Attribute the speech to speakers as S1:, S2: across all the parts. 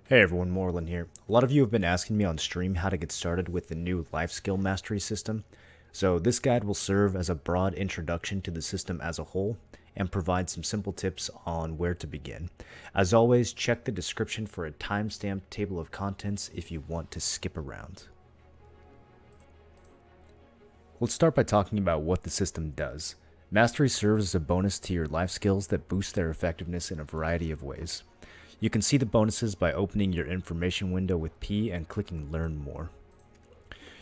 S1: Hey everyone, Moreland here. A lot of you have been asking me on stream how to get started with the new Lifeskill mastery system. So this guide will serve as a broad introduction to the system as a whole and provide some simple tips on where to begin. As always, check the description for a timestamped table of contents if you want to skip around. Let's start by talking about what the system does. Mastery serves as a bonus to your life skills that boost their effectiveness in a variety of ways. You can see the bonuses by opening your information window with P and clicking Learn More.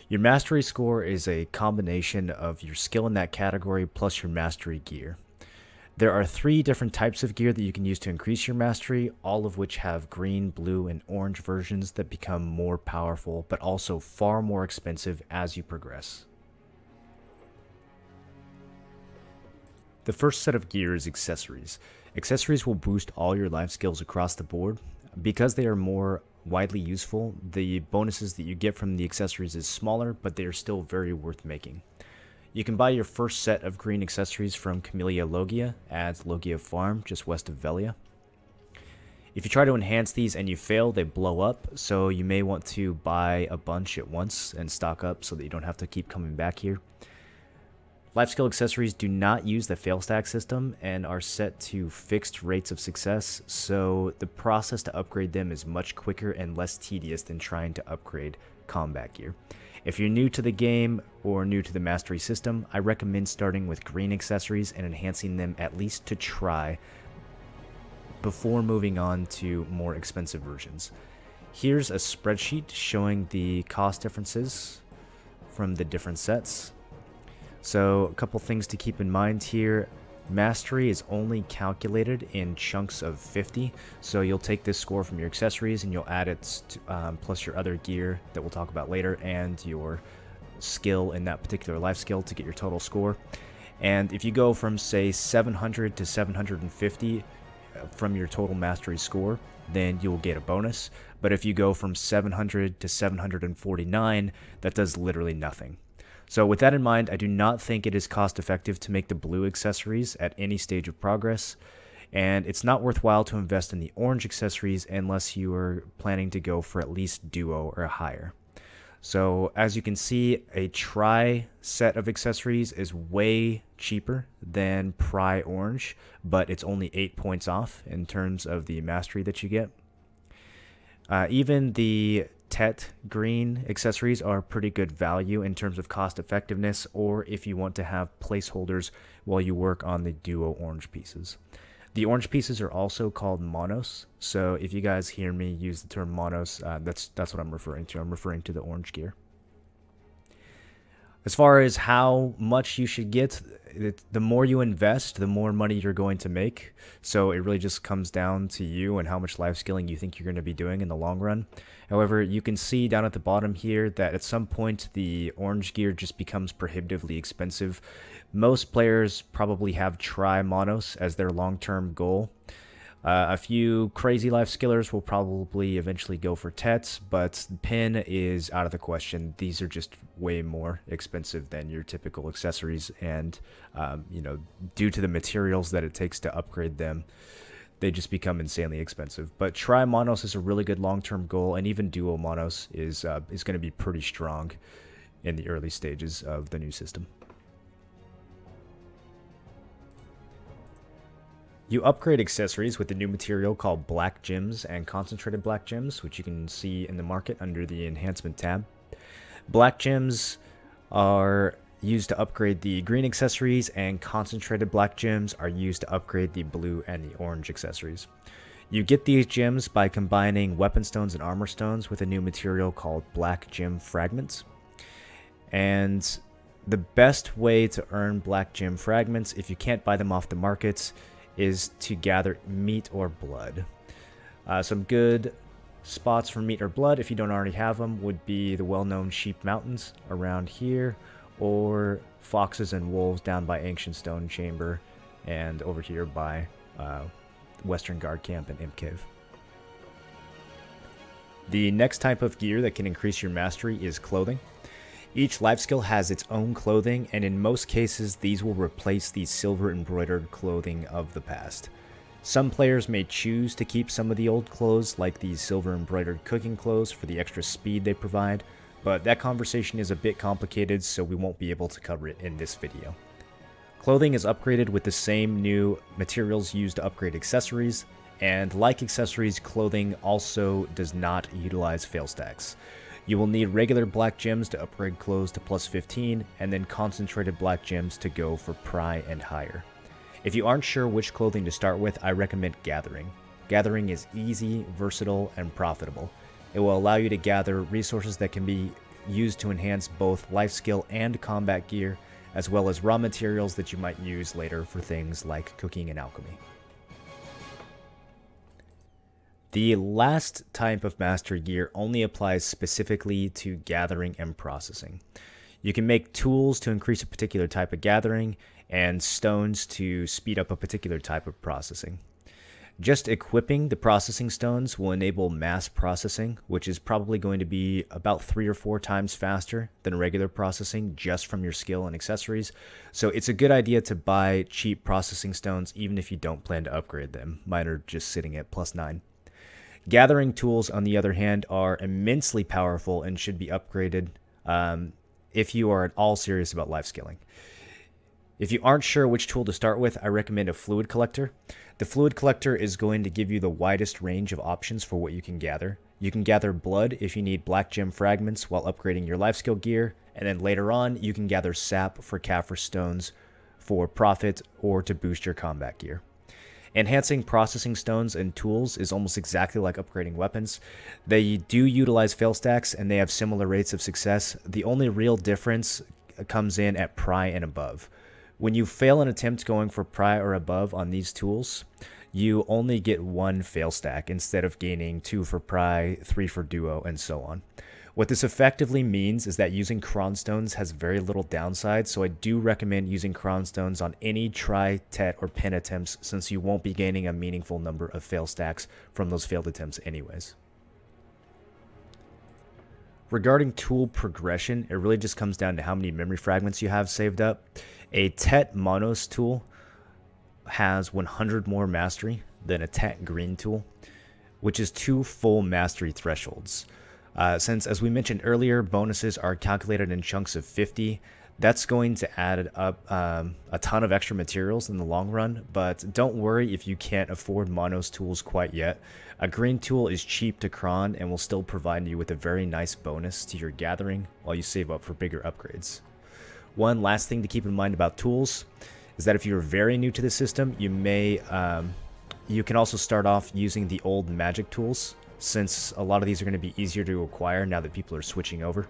S1: Your mastery score is a combination of your skill in that category plus your mastery gear. There are 3 different types of gear that you can use to increase your mastery, all of which have green, blue, and orange versions that become more powerful, but also far more expensive as you progress. The first set of gear is accessories. Accessories will boost all your life skills across the board. Because they are more widely useful, the bonuses that you get from the accessories is smaller, but they are still very worth making. You can buy your first set of green accessories from Camellia Logia at Logia Farm, just west of Velia. If you try to enhance these and you fail, they blow up, so you may want to buy a bunch at once and stock up so that you don't have to keep coming back here. Lifeskill accessories do not use the fail stack system and are set to fixed rates of success, so the process to upgrade them is much quicker and less tedious than trying to upgrade combat gear. If you're new to the game or new to the mastery system, I recommend starting with green accessories and enhancing them at least to try before moving on to more expensive versions. Here's a spreadsheet showing the cost differences from the different sets. So a couple things to keep in mind here. Mastery is only calculated in chunks of 50, so you'll take this score from your accessories and you'll add it to, plus your other gear that we'll talk about later and your skill in that particular life skill to get your total score. And if you go from say 700 to 750 from your total mastery score, then you'll get a bonus. But if you go from 700 to 749, that does literally nothing. So with that in mind, I do not think it is cost effective to make the blue accessories at any stage of progress, and it's not worthwhile to invest in the orange accessories unless you are planning to go for at least duo or higher. So as you can see, a tri set of accessories is way cheaper than Pry Orange, but it's only 8 points off in terms of the mastery that you get. Even the Tet green accessories are pretty good value in terms of cost effectiveness, or if you want to have placeholders while you work on the duo orange pieces. The orange pieces are also called Manos, so if you guys hear me use the term Manos, that's what I'm referring to. I'm referring to the orange gear. As far as how much you should get, the more you invest, the more money you're going to make. So it really just comes down to you and how much life skilling you think you're going to be doing in the long run. However, you can see down at the bottom here that at some point the orange gear just becomes prohibitively expensive. Most players probably have Tri Manos as their long-term goal. A few crazy life skillers will probably eventually go for Tets, but Pin is out of the question. These are just way more expensive than your typical accessories, and due to the materials that it takes to upgrade them, they just become insanely expensive. But Tri Manos is a really good long-term goal, and even Duo Manos is going to be pretty strong in the early stages of the new system. You upgrade accessories with the new material called Black Gems and Concentrated Black Gems, which you can see in the market under the Enhancement tab. Black Gems are used to upgrade the green accessories, and Concentrated Black Gems are used to upgrade the blue and the orange accessories. You get these gems by combining weapon stones and armor stones with a new material called Black Gem Fragments. And the best way to earn Black Gem Fragments, if you can't buy them off the markets, is to gather meat or blood. Some good spots for meat or blood, if you don't already have them, would be the well-known Sheep Mountains around here, or Foxes and Wolves down by Ancient Stone Chamber, and over here by Western Guard Camp and Imp Cave. The next type of gear that can increase your mastery is clothing. Each life skill has its own clothing, and in most cases these will replace the silver embroidered clothing of the past. Some players may choose to keep some of the old clothes, like the silver embroidered cooking clothes, for the extra speed they provide, but that conversation is a bit complicated, so we won't be able to cover it in this video. Clothing is upgraded with the same new materials used to upgrade accessories, and like accessories, clothing also does not utilize fail stacks. You will need regular black gems to upgrade clothes to plus 15, and then concentrated black gems to go for pry and higher. If you aren't sure which clothing to start with, I recommend Gathering. Gathering is easy, versatile, and profitable. It will allow you to gather resources that can be used to enhance both life skill and combat gear, as well as raw materials that you might use later for things like cooking and alchemy. The last type of mastery gear only applies specifically to gathering and processing. You can make tools to increase a particular type of gathering, and stones to speed up a particular type of processing. Just equipping the processing stones will enable mass processing, which is probably going to be about 3 or 4 times faster than regular processing just from your skill and accessories. So it's a good idea to buy cheap processing stones even if you don't plan to upgrade them. Mine are just sitting at plus 9. Gathering tools, on the other hand, are immensely powerful and should be upgraded if you are at all serious about life skilling. If you aren't sure which tool to start with, I recommend a fluid collector. The fluid collector is going to give you the widest range of options for what you can gather. You can gather blood if you need black gem fragments while upgrading your life skill gear, and then later on you can gather sap for Kaffir stones for profit or to boost your combat gear. Enhancing processing stones and tools is almost exactly like upgrading weapons. They do utilize fail stacks and they have similar rates of success. The only real difference comes in at pry and above. When you fail an attempt going for pry or above on these tools, you only get 1 fail stack instead of gaining 2 for pry, 3 for duo, and so on. What this effectively means is that using cronstones has very little downside, so I do recommend using cronstones on any try, tet, or pen attempts since you won't be gaining a meaningful number of fail stacks from those failed attempts anyways. Regarding tool progression, it really just comes down to how many memory fragments you have saved up. A Tet Manos tool has 100 more mastery than a Tet Green tool, which is 2 full mastery thresholds. Since, as we mentioned earlier, bonuses are calculated in chunks of 50, that's going to add up a ton of extra materials in the long run, but don't worry if you can't afford Manos tools quite yet. A green tool is cheap to cron and will still provide you with a very nice bonus to your gathering while you save up for bigger upgrades. One last thing to keep in mind about tools is that if you're very new to the system, you can also start off using the old magic tools, since a lot of these are going to be easier to acquire now that people are switching over.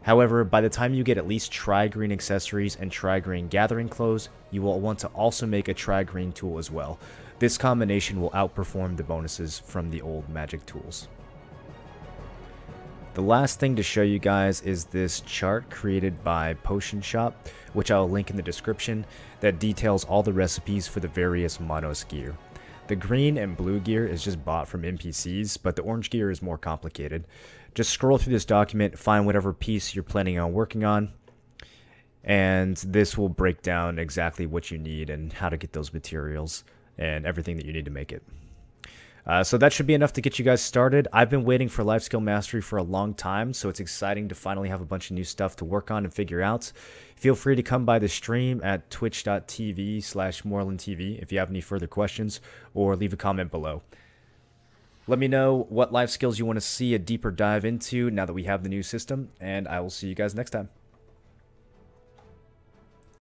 S1: However, by the time you get at least tri-green accessories and tri-green gathering clothes, you will want to also make a tri-green tool as well. This combination will outperform the bonuses from the old magic tools. The last thing to show you guys is this chart created by Potion Shop, which I'll link in the description, that details all the recipes for the various Manos gear. The green and blue gear is just bought from NPCs, but the orange gear is more complicated. Just scroll through this document, find whatever piece you're planning on working on, and this will break down exactly what you need and how to get those materials and everything that you need to make it. So that should be enough to get you guys started. I've been waiting for Life Skill Mastery for a long time, so it's exciting to finally have a bunch of new stuff to work on and figure out. Feel free to come by the stream at twitch.tv/MorlandTV if you have any further questions, or leave a comment below. Let me know what life skills you want to see a deeper dive into now that we have the new system, and I will see you guys next time.